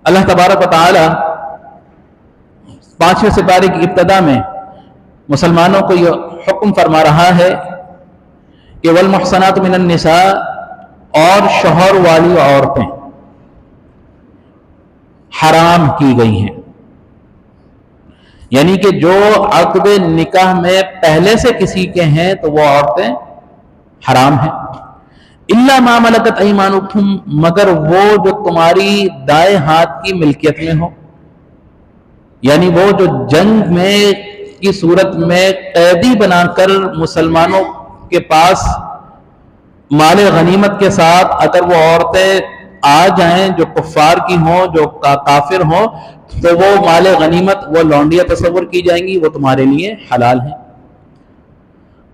اللہ تبارک و تعالی 5ویں سپارے کی ابتدا میں مسلمانوں کو یہ حکم فرما رہا ہے کہ والمحصنات من النساء، اور شوہر والی عورتیں حرام کی گئی ہیں، یعنی کہ جو عقد نکاح میں پہلے سے کسی کے ہیں تو وہ عورتیں حرام ہیں، الا ما ملکت ایمانکم، مگر وہ جو تمہاری دائیں ہاتھ کی ملکیت میں ہو، یعنی وہ جو جنگ میں کی صورت میں قیدی بنا کر مسلمانوں کے پاس مال غنیمت کے ساتھ اگر وہ عورتیں آ جائیں جو کفار کی ہوں، جو کافر ہوں، تو وہ مال غنیمت، وہ لونڈیاں تصور کی جائیں گی، وہ تمہارے لیے حلال ہیں۔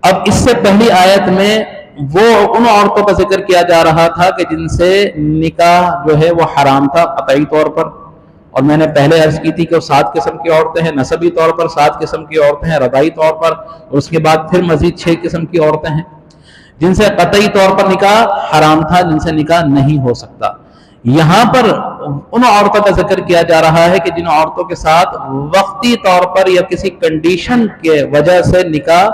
اب اس سے پہلی آیت میں وہ ان عورتوں کا ذکر کیا جا رہا تھا کہ جن سے نکاح جو ہے وہ حرام تھا قطعی طور پر، اور میں نے پہلے عرض کی تھی کہ وہ 7 قسم کی عورتیں ہیں، نسبی طور پر 7 قسم کی عورتیں ہیں، رضاعی طور پر، اور اس کے بعد پھر مزید 6 قسم کی عورتیں ہیں جن سے قطعی طور پر نکاح حرام تھا، جن سے نکاح نہیں ہو سکتا۔ یہاں پر ان عورتوں کا ذکر کیا جا رہا ہے کہ جن عورتوں کے ساتھ وقتی طور پر یا کسی کنڈیشن کے وجہ سے نکاح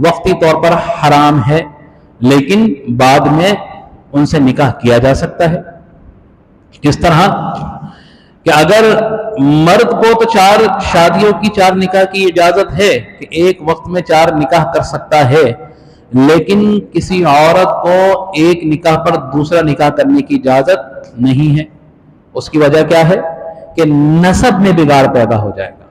وقتی طور پر حرام ہے، لیکن بعد میں ان سے نکاح کیا جا سکتا ہے۔ کس طرح کہ اگر مرد کو تو 4 شادیوں کی 4 نکاح کی اجازت ہے کہ ایک وقت میں 4 نکاح کر سکتا ہے، لیکن کسی عورت کو ایک نکاح پر دوسرا نکاح کرنے کی اجازت نہیں ہے۔ اس کی وجہ کیا ہے کہ نسب میں بگاڑ پیدا ہو جائے گا،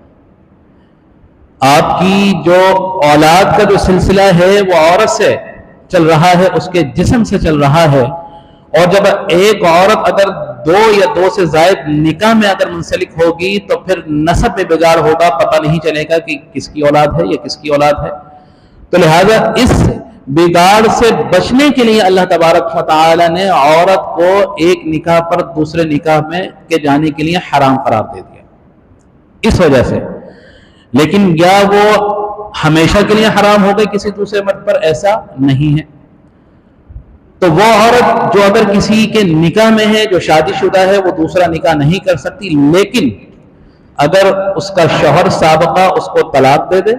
آپ کی جو اولاد کا جو سلسلہ ہے وہ عورت سے چل رہا ہے، اس کے جسم سے چل رہا ہے، اور جب ایک عورت اگر 2 یا 2 سے زائد نکاح میں اگر منسلک ہوگی تو پھر نسب میں بگاڑ ہوگا، پتہ نہیں چلے گا کہ کس کی اولاد ہے یا کس کی اولاد ہے۔ تو لہذا اس بگاڑ سے بچنے کے لیے اللہ تبارک و تعالی نے عورت کو ایک نکاح پر دوسرے نکاح میں کے جانے کے لیے حرام قرار دے دیا اس وجہ سے۔ لیکن کیا وہ ہمیشہ کے لیے حرام ہو گئی کسی دوسرے مرد پر؟ ایسا نہیں ہے۔ تو وہ عورت جو اگر کسی کے نکاح میں ہے، جو شادی شدہ ہے، وہ دوسرا نکاح نہیں کر سکتی، لیکن اگر اس کا شوہر سابقہ اس کو طلاق دے دے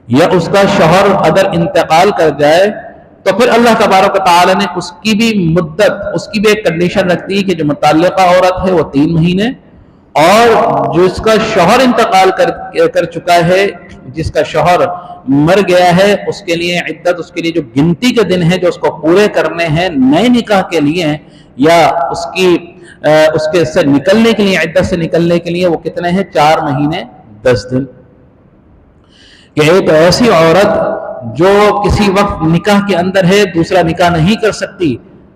یا اس کا شوہر اگر انتقال کر جائے تو پھر اللہ تبارک و تعالی نے اس کی بھی مدت، اس کی بھی ایک کنڈیشن رکھتی ہے کہ جو متعلقہ عورت ہے وہ 3 مہینے، اور جس کا شوہر انتقال کر چکا ہے، جس کا شوہر مر گیا ہے، اس کے لیے عدت، اس کے لیے جو گنتی کے دن ہیں جو اس کو پورے کرنے ہیں نئے نکاح کے لیے، یا اس کے سے نکلنے کے لیے، عدت سے نکلنے کے لیے، وہ کتنے ہیں؟ 4 مہینے 10 دن۔ کہ ایک ایسی عورت جو کسی وقت نکاح کے اندر ہے، دوسرا نکاح نہیں کر سکتی،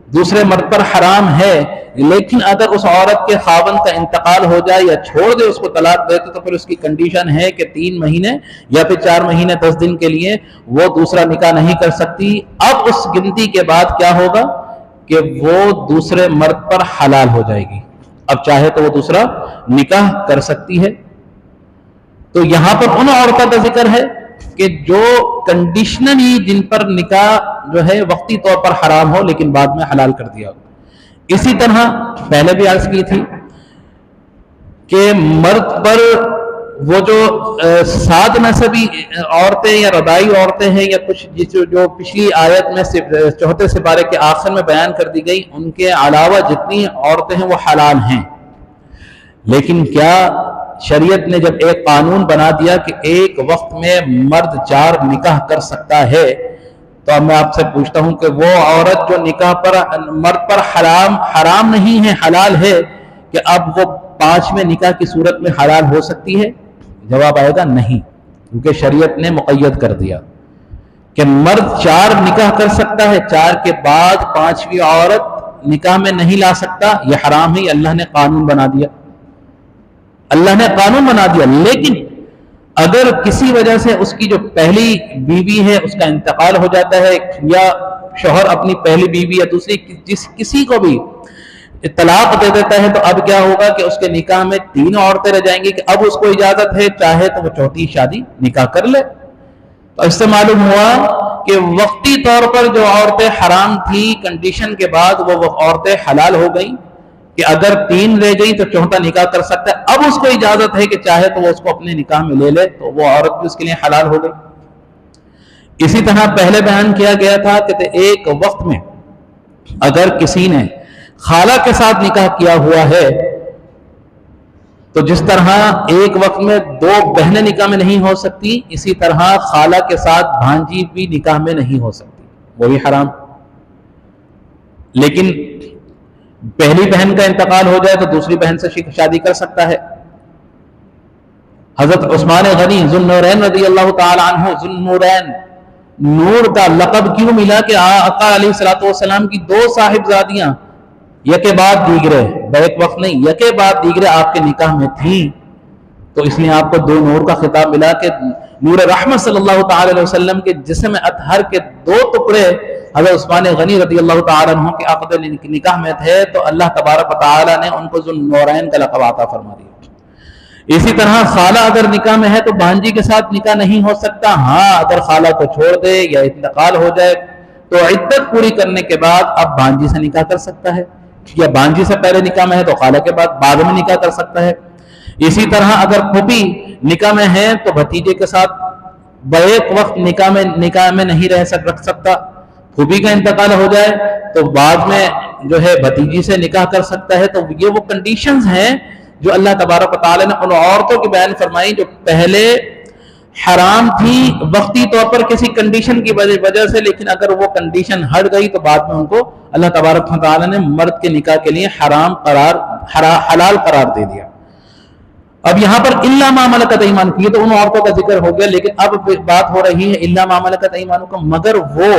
دوسرے مرد پر حرام ہے، لیکن اگر اس عورت کے خاوند کا انتقال ہو جائے یا چھوڑ دے، اس کو طلاق دے، تو پھر اس کی کنڈیشن ہے کہ 3 مہینے یا پھر 4 مہینے 10 دن کے لیے وہ دوسرا نکاح نہیں کر سکتی۔ اب اس گنتی کے بعد کیا ہوگا کہ وہ دوسرے مرد پر حلال ہو جائے گی، اب چاہے تو وہ دوسرا نکاح کر سکتی ہے۔ تو یہاں پر ان عورتوں کا ذکر ہے کہ جو کنڈیشنلی جن پر نکاح جو ہے وقتی طور پر حرام ہو لیکن بعد میں حلال کر دیا ہو۔ اسی طرح پہلے بھی عرض کی تھی کہ مرد پر وہ جو 7 نسبی عورتیں یا رضاعی عورتیں ہیں، یا کچھ جو پچھلی آیت میں 4 سپارے کے آخر میں بیان کر دی گئی، ان کے علاوہ جتنی عورتیں ہیں وہ حلال ہیں۔ لیکن کیا شریعت نے جب ایک قانون بنا دیا کہ ایک وقت میں مرد 4 نکاح کر سکتا ہے، تو اب میں آپ سے پوچھتا ہوں کہ وہ عورت جو نکاح پر مرد پر حرام نہیں ہے، حلال ہے، کہ اب وہ 5ویں نکاح کی صورت میں حلال ہو سکتی ہے؟ جواب آئے گا نہیں، کیونکہ شریعت نے مقید کر دیا کہ مرد 4 نکاح کر سکتا ہے، 4 کے بعد 5ویں عورت نکاح میں نہیں لا سکتا، یہ حرام ہے، یہ اللہ نے قانون بنا دیا، اللہ نے قانون بنا دیا۔ لیکن اگر کسی وجہ سے اس کی جو پہلی بیوی ہے اس کا انتقال ہو جاتا ہے، یا شوہر اپنی پہلی بیوی یا دوسری کسی کو بھی طلاق دے دیتا ہے، تو اب کیا ہوگا کہ اس کے نکاح میں 3 عورتیں رہ جائیں گی، کہ اب اس کو اجازت ہے چاہے تو وہ 4تھی شادی نکاح کر لے۔ تو اس سے معلوم ہوا کہ وقتی طور پر جو عورتیں حرام تھی، کنڈیشن کے بعد وہ عورتیں حلال ہو گئیں، کہ اگر 3 رہ گئی تو 4تھا نکاح کر سکتا ہے. اب اس کو اجازت ہے کہ چاہے تو وہ اس کو اپنے نکاح میں لے لے, تو وہ عورت بھی اس کے لیے حلال ہو گئی. اسی طرح پہلے بیان کیا گیا تھا کہ ایک وقت میں اگر کسی نے خالہ کے ساتھ نکاح کیا ہوا ہے تو جس طرح ایک وقت میں 2 بہنیں نکاح میں نہیں ہو سکتی, اسی طرح خالہ کے ساتھ بھانجی بھی نکاح میں نہیں ہو سکتی, وہ بھی حرام. لیکن پہلی بہن کا انتقال ہو جائے تو دوسری بہن سے شادی کر سکتا ہے. حضرت عثمان غنی ذو النورین رضی اللہ تعالی عنہ, ذو النورین نور کا لقب کیوں ملا کہ آقا علیہ الصلوۃ والسلام کی 2 صاحبزادیاں یکے بعد دیگرے, بیک وقت نہیں, یکے بعد دیگرے آپ کے نکاح میں تھیں, تو اس لیے آپ کو 2 نور کا خطاب ملا کہ نور رحمت صلی اللہ تعالی علیہ وسلم کے جسم اطہر کے 2 ٹکڑے حضرت عثمان غنی رضی اللہ تعالی عنہ کے عقد نکاح میں تھے, تو اللہ تبارک و تعالی نے ان کو ذو النورین کا لقب عطا فرما دیا. اسی طرح خالہ اگر نکاح میں ہے تو بھانجی کے ساتھ نکاح نہیں ہو سکتا. ہاں اگر خالہ کو چھوڑ دے یا انتقال ہو جائے تو عدت پوری کرنے کے بعد اب بھانجی سے نکاح کر سکتا ہے, یا بھانجی سے پہلے نکاح میں ہے تو خالہ کے بعد میں نکاح کر سکتا ہے. اسی طرح اگر پھوپھی نکاح میں ہے تو بھتیجے کے ساتھ بیک وقت نکاح میں نہیں رکھ سکتا. پھوپھی کا انتقال ہو جائے تو بعد میں جو ہے بھتیجی سے نکاح کر سکتا ہے. تو یہ وہ کنڈیشنز ہیں جو اللہ تبارک و تعالی نے ان عورتوں کی بیان فرمائی جو پہلے حرام تھی وقتی طور پر کسی کنڈیشن کی وجہ سے, لیکن اگر وہ کنڈیشن ہٹ گئی تو بعد میں ان کو اللہ تبارک و تعالی نے مرد کے نکاح کے لیے حلال قرار دے دیا. اب یہاں پر الا ما ملکت ایمانکم, یہ تو ان عورتوں کا ذکر ہو گیا, لیکن اب بات ہو رہی ہے الا ما ملکت ایمانکم, مگر وہ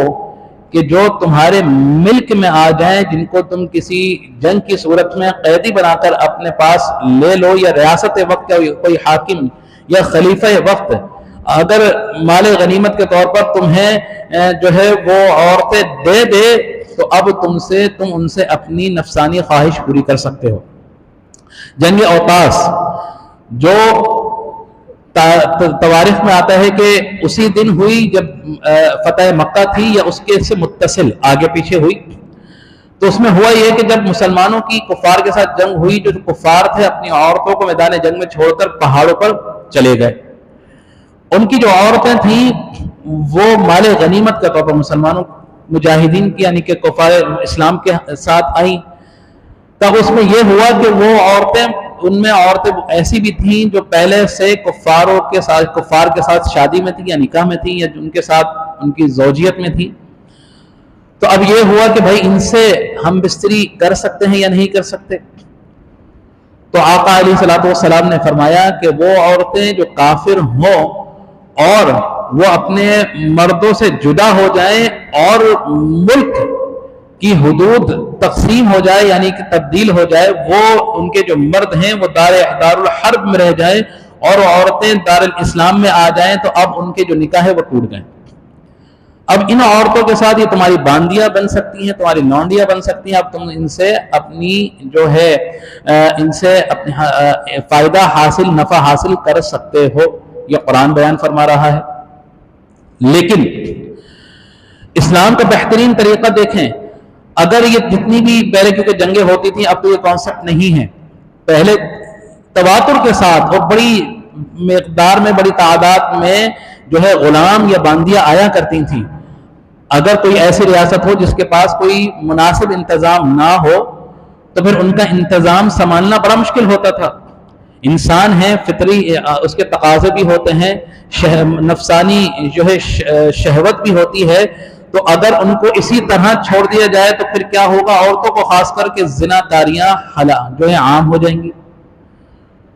کہ جو تمہارے ملک میں آ جائیں, جن کو تم کسی جنگ کی صورت میں قیدی بنا کر اپنے پاس لے لو, یا ریاست وقت یا کوئی حاکم یا خلیفہ وقت اگر مال غنیمت کے طور پر تمہیں جو ہے وہ عورتیں دے دے, تو اب تم ان سے اپنی نفسانی خواہش پوری کر سکتے ہو. جنگ اوطاس جو تواریخ میں آتا ہے کہ اسی دن ہوئی جب فتح مکہ تھی, یا اس کے سے متصل آگے پیچھے ہوئی. تو اس میں ہوا یہ کہ جب مسلمانوں کی کفار کے ساتھ جنگ ہوئی, جو کفار تھے اپنی عورتوں کو میدان جنگ میں چھوڑ کر پہاڑوں پر چلے گئے. ان کی جو عورتیں تھیں وہ مال غنیمت کے طور پر مسلمانوں مجاہدین کی یعنی کہ کفار اسلام کے ساتھ آئیں. تب اس میں یہ ہوا کہ وہ عورتیں, ان میں عورتیں ایسی بھی تھیں جو پہلے سے کفار کے ساتھ شادی میں تھیں یا نکاح میں تھیں, یا ان کے ساتھ ان کی زوجیت میں تھیں. تو اب یہ ہوا کہ بھائی ان سے ہم بستری کر سکتے ہیں یا نہیں کر سکتے. تو آقا علیہ الصلوۃ والسلام نے فرمایا کہ وہ عورتیں جو کافر ہوں اور وہ اپنے مردوں سے جدا ہو جائیں اور ملک کی حدود تقسیم ہو جائے یعنی کہ تبدیل ہو جائے, وہ ان کے جو مرد ہیں وہ دار الحرب میں رہ جائیں اور عورتیں دار الاسلام میں آ جائیں, تو اب ان کے جو نکاح ہے وہ ٹوٹ گئے. اب ان عورتوں کے ساتھ یہ تمہاری باندیاں بن سکتی ہیں, تمہاری لونڈیاں بن سکتی ہیں. اب تم ان سے اپنی جو ہے ان سے اپنی فائدہ حاصل نفع حاصل کر سکتے ہو, یہ قرآن بیان فرما رہا ہے. لیکن اسلام کا بہترین طریقہ دیکھیں, اگر یہ جتنی بھی پہلے کیونکہ جنگیں ہوتی تھیں, اب تو یہ کانسیپٹ نہیں ہے. پہلے تواتر کے ساتھ اور بڑی مقدار میں بڑی تعداد میں جو ہے غلام یا باندیاں آیا کرتی تھیں. اگر کوئی ایسی ریاست ہو جس کے پاس کوئی مناسب انتظام نہ ہو تو پھر ان کا انتظام سنبھالنا بڑا مشکل ہوتا تھا. انسان ہے فطری, اس کے تقاضے بھی ہوتے ہیں, نفسانی جو ہے شہوت بھی ہوتی ہے. تو اگر ان کو اسی طرح چھوڑ دیا جائے تو پھر کیا ہوگا, عورتوں کو خاص کر کے زناکاریاں جو ہے عام ہو جائیں گی.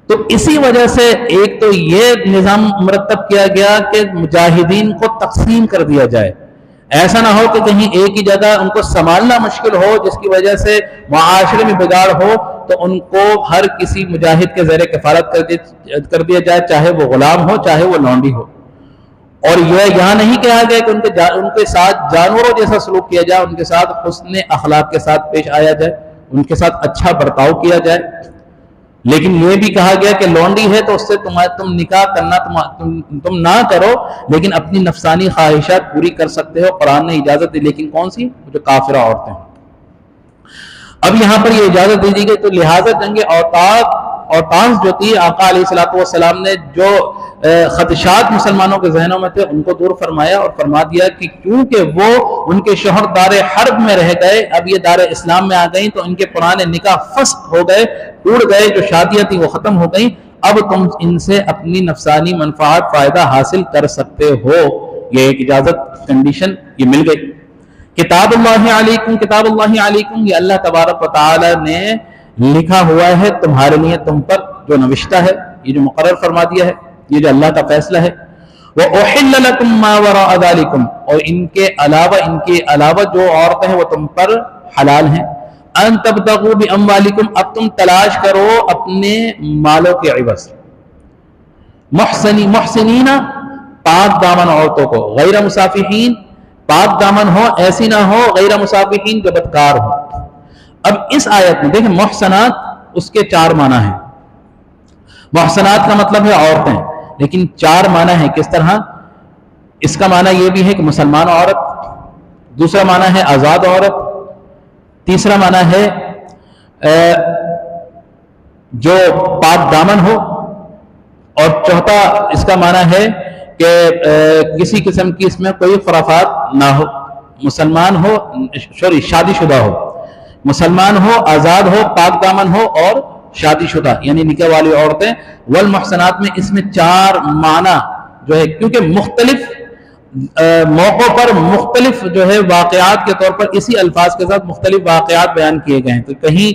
تو اسی وجہ سے ایک تو یہ نظام مرتب کیا گیا کہ مجاہدین کو تقسیم کر دیا جائے. ایسا نہ ہو کہ کہیں ایک ہی جگہ ان کو سنبھالنا مشکل ہو جس کی وجہ سے معاشرے میں بگاڑ ہو, تو ان کو ہر کسی مجاہد کے زیر کفالت کر دیا جائے, چاہے وہ غلام ہو چاہے وہ لونڈی ہو. اور یہ یہاں نہیں کہا گیا کہ ان کے ساتھ جانوروں جیسا سلوک کیا جائے, ان کے ساتھ حسن اخلاق کے ساتھ پیش آیا جائے, ان کے ساتھ اچھا برتاؤ کیا جائے. لیکن یہ بھی کہا گیا کہ لونڈی ہے تو اس سے تم نکاح کرنا تم نہ کرو, لیکن اپنی نفسانی خواہشات پوری کر سکتے ہو, قرآن نے اجازت دی. لیکن کون سی؟ جو کافرہ عورتیں. اب یہاں پر یہ اجازت دے دی گئی، تو لہٰذا جنگ اوطاس جو تھی، آقا علیہ الصلوۃ والسلام نے جو خدشات مسلمانوں کے ذہنوں میں تھے ان کو دور فرمایا اور فرما دیا کہ کیونکہ وہ ان کے شوہر دار حرب میں رہ گئے، اب یہ دار اسلام میں آ گئیں تو ان کے پرانے نکاح فسخ ہو گئے، ٹوٹ گئے، جو شادیاں تھیں وہ ختم ہو گئیں، اب تم ان سے اپنی نفسانی منفعت فائدہ حاصل کر سکتے ہو۔ یہ ایک اجازت، کنڈیشن یہ مل گئی۔ کتاب اللہ علیکم، کتاب اللہ علیکم، یہ اللہ تبارک و تعالی نے لکھا ہوا ہے تمہارے لیے، تم پر جو نوشتہ ہے، یہ جو مقرر فرما دیا ہے، یہ جو اللہ کا فیصلہ ہے۔ وَأُحِلَّ لَكُم مَّا وَرَاءَ ذَلِكُمْ، اور ان کے علاوہ جو عورتیں ہیں وہ تم پر حلال ہیں۔ ان تبتغوا باموالکم، اب تم تلاش کرو اپنے مالوں کے عوض، محسنین پاک دامن عورتوں کو، غیر مصافحین پاک دامن ہو، ایسی نہ ہو غیر مصافحین جو بدکار ہو۔ اب اس آیت میں دیکھیں محسنات اس کے 4 معنی ہیں۔ محسنات کا مطلب ہے عورتیں، لیکن 4 معنی ہیں۔ کس طرح؟ اس کا معنی یہ بھی ہے کہ مسلمان عورت، دوسرا معنی ہے آزاد عورت، تیسرا معنی ہے جو پاک دامن ہو، اور چوتھا اس کا معنی ہے کہ کسی قسم کی اس میں کوئی خرافات نہ ہو، مسلمان ہو، شادی شدہ ہو، مسلمان ہو، آزاد ہو، پاک دامن ہو اور شادی شدہ یعنی نکاح والی عورتیں۔ والمحسنات میں اس میں 4 معنی جو ہے، کیونکہ مختلف موقعوں پر مختلف جو ہے واقعات کے طور پر اسی الفاظ کے ساتھ مختلف واقعات بیان کیے گئے ہیں، تو کہیں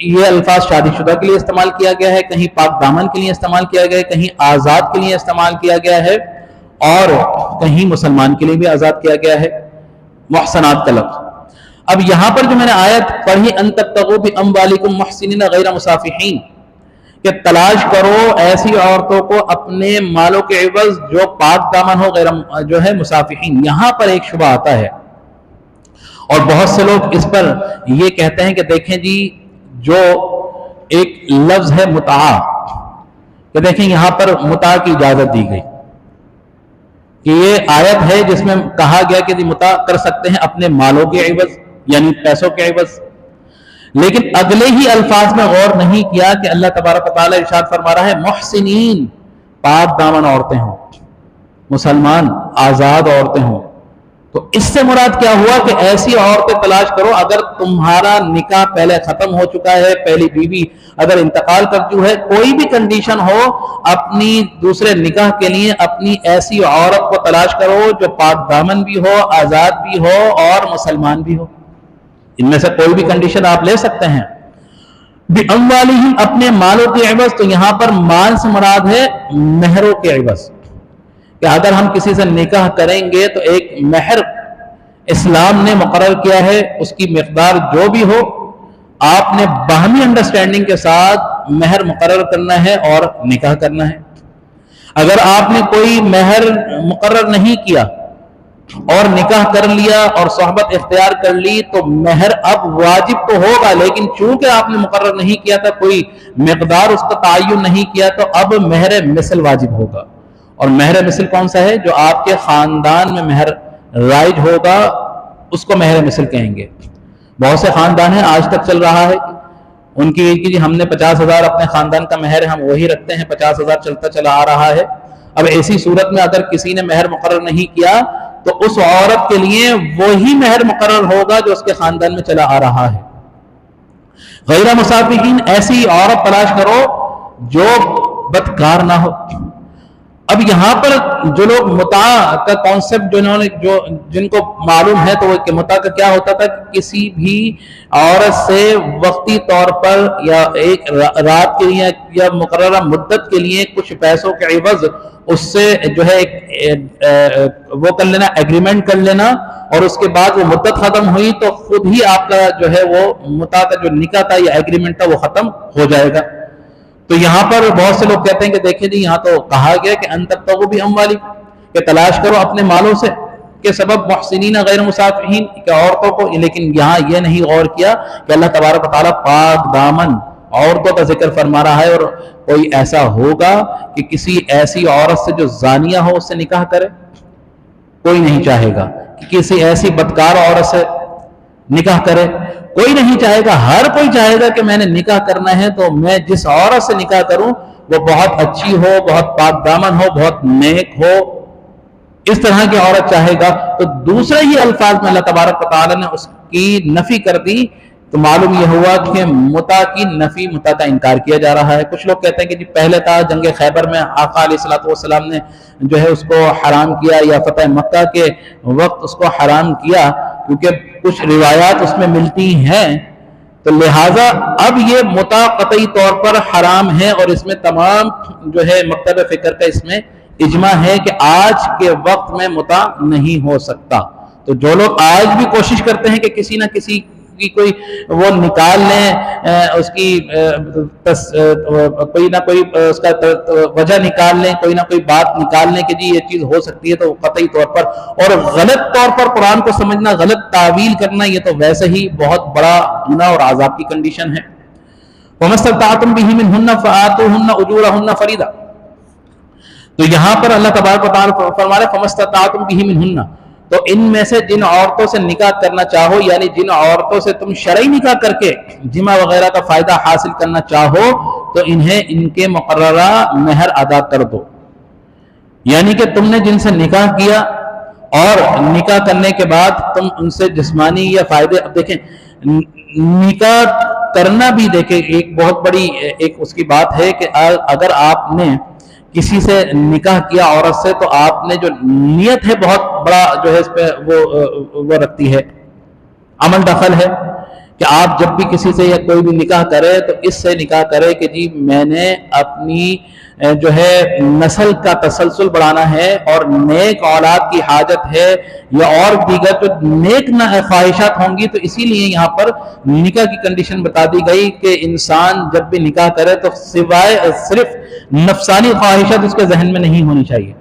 یہ الفاظ شادی شدہ کے لیے استعمال کیا گیا ہے، کہیں پاک دامن کے لیے استعمال کیا گیا ہے، کہیں آزاد کے لیے استعمال کیا گیا ہے، اور کہیں مسلمان کے لیے بھی آزاد کیا گیا ہے محسنات کا لفظ۔ اب یہاں پر جو میں نے آیت پڑھی ان تبتغوا باموالکم محسنین غیر مصافحین، کہ تلاش کرو ایسی عورتوں کو اپنے مالوں کے عوض جو پاک دامن ہو، غیر جو ہے مصافحین۔ یہاں پر ایک شبہ آتا ہے اور بہت سے لوگ اس پر یہ کہتے ہیں کہ دیکھیں جی جو ایک لفظ ہے متاع، کہ دیکھیں یہاں پر متاع کی اجازت دی گئی، کہ یہ آیت ہے جس میں کہا گیا کہ متاع کر سکتے ہیں اپنے مالوں کے عوض یعنی پیسوں کے عوض، لیکن اگلے ہی الفاظ میں غور نہیں کیا کہ اللہ تبارک و تعالیٰ ارشاد فرما رہا ہے محسنین پاک دامن عورتیں ہوں، مسلمان آزاد عورتیں ہوں۔ تو اس سے مراد کیا ہوا کہ ایسی عورتیں تلاش کرو اگر تمہارا نکاح پہلے ختم ہو چکا ہے، پہلی بیوی اگر انتقال کر چکی ہے، کوئی بھی کنڈیشن ہو، اپنی دوسرے نکاح کے لیے اپنی ایسی عورت کو تلاش کرو جو پاک دامن بھی ہو، آزاد بھی ہو اور مسلمان بھی ہو۔ ان میں سے کوئی بھی کنڈیشن آپ لے سکتے ہیں۔ بِأَمْوَالِهِمْ اپنے مالوں کے عوض، تو یہاں پر مال سے مراد ہے مہروں کے عوض، کہ اگر ہم کسی سے نکاح کریں گے تو ایک مہر اسلام نے مقرر کیا ہے، اس کی مقدار جو بھی ہو آپ نے باہمی انڈرسٹینڈنگ کے ساتھ مہر مقرر کرنا ہے اور نکاح کرنا ہے۔ اگر آپ نے کوئی مہر مقرر نہیں کیا اور نکاح کر لیا اور صحبت اختیار کر لی تو مہر اب واجب تو ہوگا، لیکن چونکہ آپ نے مقرر نہیں کیا تھا، کوئی مقدار اس کا تعین نہیں کیا، تو اب مہر مثل واجب ہوگا۔ اور مہر مثل کون سا ہے؟ جو آپ کے خاندان میں مہر رائج ہوگا اس کو مہر مثل کہیں گے۔ بہت سے خاندان ہیں آج تک چل رہا ہے ان کی جی ہم نے 50,000 اپنے خاندان کا مہر ہم وہی رکھتے ہیں، 50,000 چلتا چلا آ رہا ہے۔ اب ایسی صورت میں اگر کسی نے مہر مقرر نہیں کیا تو اس عورت کے لیے وہی مہر مقرر ہوگا جو اس کے خاندان میں چلا آ رہا ہے۔ غیر مصافحین ایسی عورت تلاش کرو جو بدکار نہ ہو۔ اب یہاں پر جو لوگ متاع کا کانسیپٹ جن کو معلوم ہے تو وہ کہ متاع کا کیا ہوتا تھا کہ کسی بھی عورت سے وقتی طور پر یا ایک رات کے لیے یا مقررہ مدت کے لیے کچھ پیسوں کے عوض اس سے جو ہے وہ کر لینا، ایگریمنٹ کر لینا، اور اس کے بعد وہ مدت ختم ہوئی تو خود ہی آپ کا جو ہے وہ متاع کا جو نکاح تھا یا ایگریمنٹ تھا وہ ختم ہو جائے گا۔ تو یہاں پر بہت سے لوگ کہتے ہیں کہ دیکھیں جی یہاں تو کہا گیا کہ ان تبتغوا باموالکم، کہ تلاش کرو اپنے مالوں سے کے سبب محسنین غیر مصافحین، کہ عورتوں کو، لیکن یہاں یہ نہیں غور کیا کہ اللہ تبارک و تعالیٰ پاک دامن عورتوں کا ذکر فرما رہا ہے، اور کوئی ایسا ہوگا کہ کسی ایسی عورت سے جو زانیہ ہو اس سے نکاح کرے؟ کوئی نہیں چاہے گا کہ کسی ایسی بدکار عورت سے نکاح کرے، کوئی نہیں چاہے گا، ہر کوئی چاہے گا کہ میں نے نکاح کرنا ہے تو میں جس عورت سے نکاح کروں وہ بہت اچھی ہو، بہت پاک دامن ہو، بہت نیک ہو، اس طرح کی عورت چاہے گا۔ تو دوسرے ہی الفاظ میں اللہ تبارک و تعالیٰ نے اس کی نفی کر دی، تو معلوم یہ ہوا کہ متع کی نفی، متع کا انکار کیا جا رہا ہے۔ کچھ لوگ کہتے ہیں کہ جی پہلے تھا جنگ خیبر میں آقا علیہ الصلوۃ والسلام نے جو ہے اس کو حرام کیا، یا فتح مکہ کے وقت اس کو حرام کیا، کیونکہ کچھ روایات اس میں ملتی ہیں، تو لہٰذا اب یہ متع قطعی طور پر حرام ہے، اور اس میں تمام جو ہے مکتب فکر کا اس میں اجماع ہے کہ آج کے وقت میں متع نہیں ہو سکتا۔ تو جو لوگ آج بھی کوشش کرتے ہیں کہ کسی نہ کسی کی کوئی وہ نکال لیں، اس کی کوئی نہ کوئی اس کا وجہ نکال لیں، کوئی نہ کوئی بات نکال لیں کہ جی یہ چیز ہو سکتی ہے، تو قطعی طور پر اور غلط طور پر قرآن کو سمجھنا، غلط تعویل کرنا، یہ تو ویسے ہی بہت بڑا گناہ اور عذاب کی کنڈیشن ہے۔ وَمَا اسْتَطَعْتُمْ بِهِ مِنْهُنَّ فَآتُوهُنَّ أُجُورَهُنَّ فَرِيضَةً۔ تو یہاں پر اللہ تبارک و تعالیٰ فرما رہے فَمَا اسْتَطَعْتُمْ بِهِ مِنْهُنَّ، تو ان میں سے جن عورتوں سے نکاح کرنا چاہو، یعنی جن عورتوں سے تم شرعی نکاح کر کے جمع وغیرہ کا فائدہ حاصل کرنا چاہو، تو انہیں ان کے مقررہ مہر ادا کر دو۔ یعنی کہ تم نے جن سے نکاح کیا اور نکاح کرنے کے بعد تم ان سے جسمانی یا فائدے، اب دیکھیں نکاح کرنا بھی دیکھیں ایک بہت بڑی ایک اس کی بات ہے کہ اگر آپ نے کسی سے نکاح کیا عورت سے، تو آپ نے جو نیت ہے بہت بڑا جو ہے اس پہ وہ رکھتی ہے، عمل دخل ہے کہ آپ جب بھی کسی سے یا کوئی بھی نکاح کرے تو اس سے نکاح کرے کہ جی میں نے اپنی جو ہے نسل کا تسلسل بڑھانا ہے اور نیک اولاد کی حاجت ہے، یا اور دیگر جو نیک خواہشات ہوں گی، تو اسی لیے یہاں پر نکاح کی کنڈیشن بتا دی گئی کہ انسان جب بھی نکاح کرے تو سوائے صرف نفسانی خواہشات اس کے ذہن میں نہیں ہونی چاہیے۔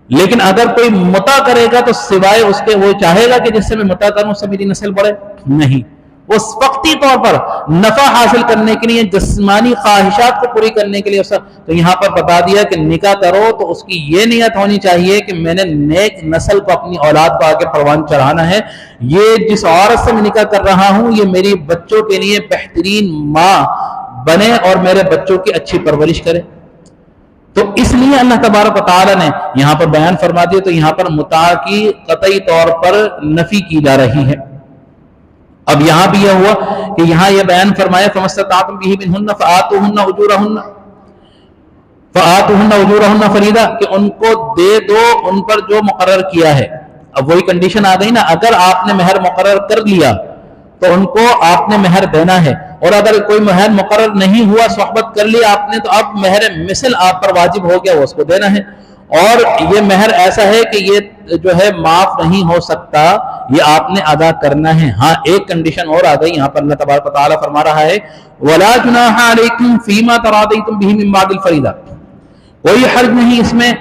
لیکن اگر کوئی متع کرے گا تو سوائے اس کے وہ چاہے گا کہ جس سے میں متع کروں اس سے میری نسل بڑھے، نہیں، وہ وقتی طور پر نفع حاصل کرنے کے لیے، جسمانی خواہشات کو پوری کرنے کے لیے، تو یہاں پر بتا دیا کہ نکاح کرو تو اس کی یہ نیت ہونی چاہیے کہ میں نے نیک نسل کو، اپنی اولاد کو آگے پروان چڑھانا ہے، یہ جس عورت سے میں نکاح کر رہا ہوں یہ میری بچوں کے لیے بہترین ماں بنے اور میرے بچوں کی اچھی پرورش کرے۔ تو اس لیے اللہ تبارک و تعالیٰ نے یہاں پر بیان فرما دیا، تو یہاں پر متع کی قطعی طور پر نفی کی جا رہی ہے۔ اب یہاں بھی یہ ہوا کہ یہاں یہ بیان فرمایا فَمَا اسْتَطَعْتُمْ بِهِ مِنْهُنَّ فَآتُوهُنَّ أُجُورَهُنَّ فَرِيضَةً، کہ ان کو دے دو ان پر جو مقرر کیا ہے۔ اب وہی کنڈیشن آ گئی نا، اگر آپ نے مہر مقرر کر لیا تو ان کو آپ نے مہر دینا ہے، اور اگر کوئی مہر مقرر نہیں ہوا، صحبت کر لی آپ نے، تو اب مہر مثل آپ پر واجب ہو گیا، وہ اس کو دینا ہے۔ اور یہ مہر ایسا ہے کہ یہ جو ہے معاف نہیں ہو سکتا، یہ آپ نے ادا کرنا ہے۔ ہاں ایک کنڈیشن اور آ گئی، یہاں پر اللہ تبارک و تعالیٰ فرما رہا ہے وَلَا جُنَاحَ عَلَيْكُمْ فِي مَا تَرَاضَيْتُمْ بِهِ مِن بَعْدِ الْفَرِيضَةِ، کوئی حرج نہیں اس میں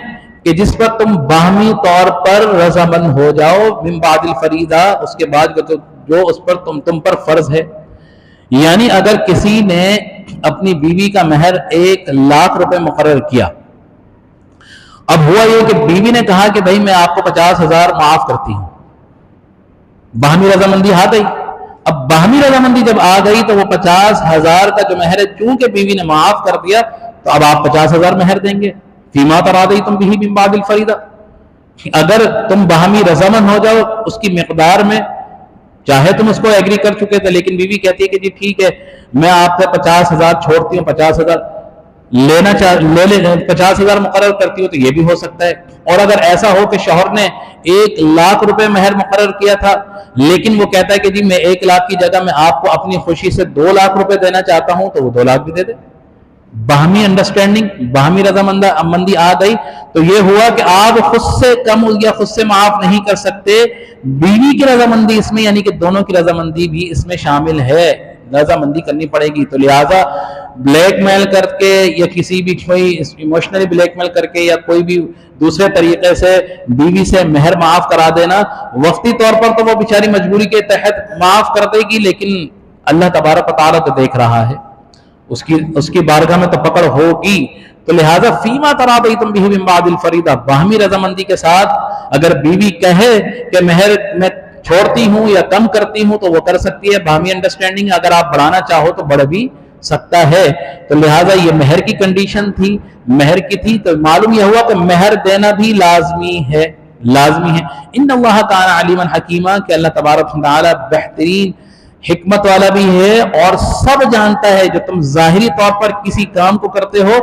کہ جس پر تم باہمی طور پر رضامند ہو جاؤ، من بعد الفریضہ، اس کے بعد جو اس پر تم پر فرض ہے۔ یعنی اگر کسی نے اپنی بیوی کا مہر 1,00,000 روپے مقرر کیا، اب ہوا یہ کہ بیوی نے کہا کہ بھائی میں آپ کو 50,000 معاف کرتی ہوں، باہمی رضامندی آ گئی۔ اب باہمی رضامندی جب آ گئی تو وہ 50,000 کا جو مہر ہے چونکہ بیوی نے معاف کر دیا، تو اب آپ 50,000 مہر دیں گے، فیما تراضیتم بہ من بعد الفریضہ۔ اگر تم باہمی رضامند ہو جاؤ اس کی مقدار میں، چاہے تم اس کو ایگری کر چکے تھے لیکن بیوی کہتی ہے کہ جی ٹھیک ہے میں آپ سے 50,000 چھوڑتی ہوں، 50,000 لینا 50,000 مقرر کرتی ہوں، تو یہ بھی ہو سکتا ہے۔ اور اگر ایسا ہو کہ شوہر نے 1,00,000 روپے مہر مقرر کیا تھا لیکن وہ کہتا ہے کہ جی میں 1,00,000 کی جگہ میں آپ کو اپنی خوشی سے 2,00,000 روپے دینا چاہتا ہوں، تو وہ 2,00,000 بھی دے دے۔ باہمی انڈرسٹینڈنگ، باہمی رضامندی آ گئی، تو یہ ہوا کہ آپ خود سے کم یا خود سے معاف نہیں کر سکتے، بیوی کی رضامندی اس میں، یعنی کہ دونوں کی رضامندی بھی اس میں شامل ہے، رضامندی کرنی پڑے گی۔ تو لہٰذا بلیک میل کر کے یا کسی بھی کوئی ایموشنلی بلیک میل کر کے یا کوئی بھی دوسرے طریقے سے بیوی سے مہر معاف کرا دینا، وقتی طور پر تو وہ بیچاری مجبوری کے تحت معاف کر دے گی، لیکن اللہ تبارک و تعالیٰ تو دیکھ رہا ہے، اس کی بارگاہ میں تو پکڑ ہوگی۔ تو لہٰذا فیما تراضیتم بہ من بعد الفریضہ، باہمی رضامندی کے ساتھ اگر بیوی کہے کہ مہر میں چھوڑتی ہوں یا کم کرتی ہوں تو وہ کر سکتی ہے باہمی انڈرسٹینڈنگ. اگر آپ بڑھانا چاہو تو بڑھ بھی سکتا ہے. تو لہٰذا یہ مہر کی کنڈیشن تھی, مہر کی تھی, تو معلوم یہ ہوا کہ مہر دینا بھی لازمی ہے, لازمی ہے. ان اللہ کان علیما حکیما, کہ اللہ تبارک و تعالی بہترین حکمت والا بھی ہے اور سب جانتا ہے. جو تم ظاہری طور پر کسی کام کو کرتے ہو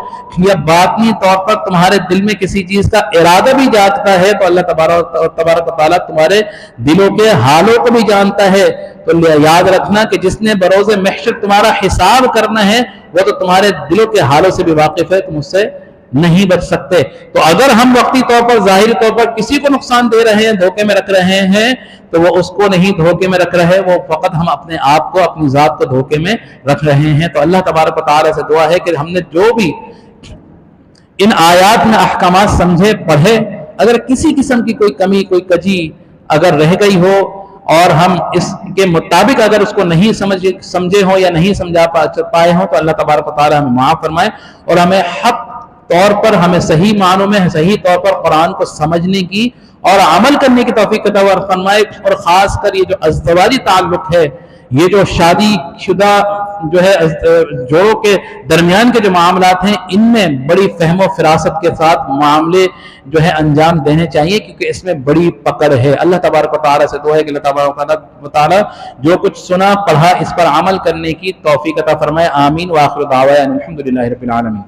یا باطنی طور پر تمہارے دل میں کسی چیز کا ارادہ بھی جاگتا ہے, تو اللہ تبارک و تعالیٰ تمہارے دلوں کے حالوں کو بھی جانتا ہے. تو یاد رکھنا کہ جس نے بروز محشر تمہارا حساب کرنا ہے وہ تو تمہارے دلوں کے حالوں سے بھی واقف ہے, تم اس سے نہیں بچ سکتے. تو اگر ہم وقتی طور پر ظاہری طور پر کسی کو نقصان دے رہے ہیں, دھوکے میں رکھ رہے ہیں, تو وہ اس کو نہیں دھوکے میں رکھ رہے, وہ فقط ہم اپنے آپ کو, اپنی ذات کو دھوکے میں رکھ رہے ہیں. تو اللہ تبارک و تعالیٰ سے دعا ہے کہ ہم نے جو بھی ان آیات میں احکامات سمجھے, پڑھے, اگر کسی قسم کی کوئی کمی, کوئی کجی اگر رہ گئی ہو اور ہم اس کے مطابق اگر اس کو نہیں سمجھے ہوں یا نہیں سمجھا پائے ہوں, تو اللہ تبارک و تعالیٰ ہمیں معاف فرمائے اور ہمیں حق طور پر, ہمیں صحیح معنوں میں صحیح طور پر قرآن کو سمجھنے کی اور عمل کرنے کی توفیق عطا فرمائے. اور خاص کر یہ جو ازدواجی تعلق ہے, یہ جو شادی شدہ جو ہے جوڑوں کے درمیان کے جو معاملات ہیں, ان میں بڑی فہم و فراست کے ساتھ معاملے جو ہے انجام دینے چاہیے, کیونکہ اس میں بڑی پکڑ ہے. اللہ تبارک و تعالیٰ سے دعا ہے کہ اللہ تبارک و تعالیٰ جو کچھ سنا پڑھا اس پر عمل کرنے کی توفیق عطا فرمائے. آمین. وآخر دعوانا الحمدللہ رب العالمین.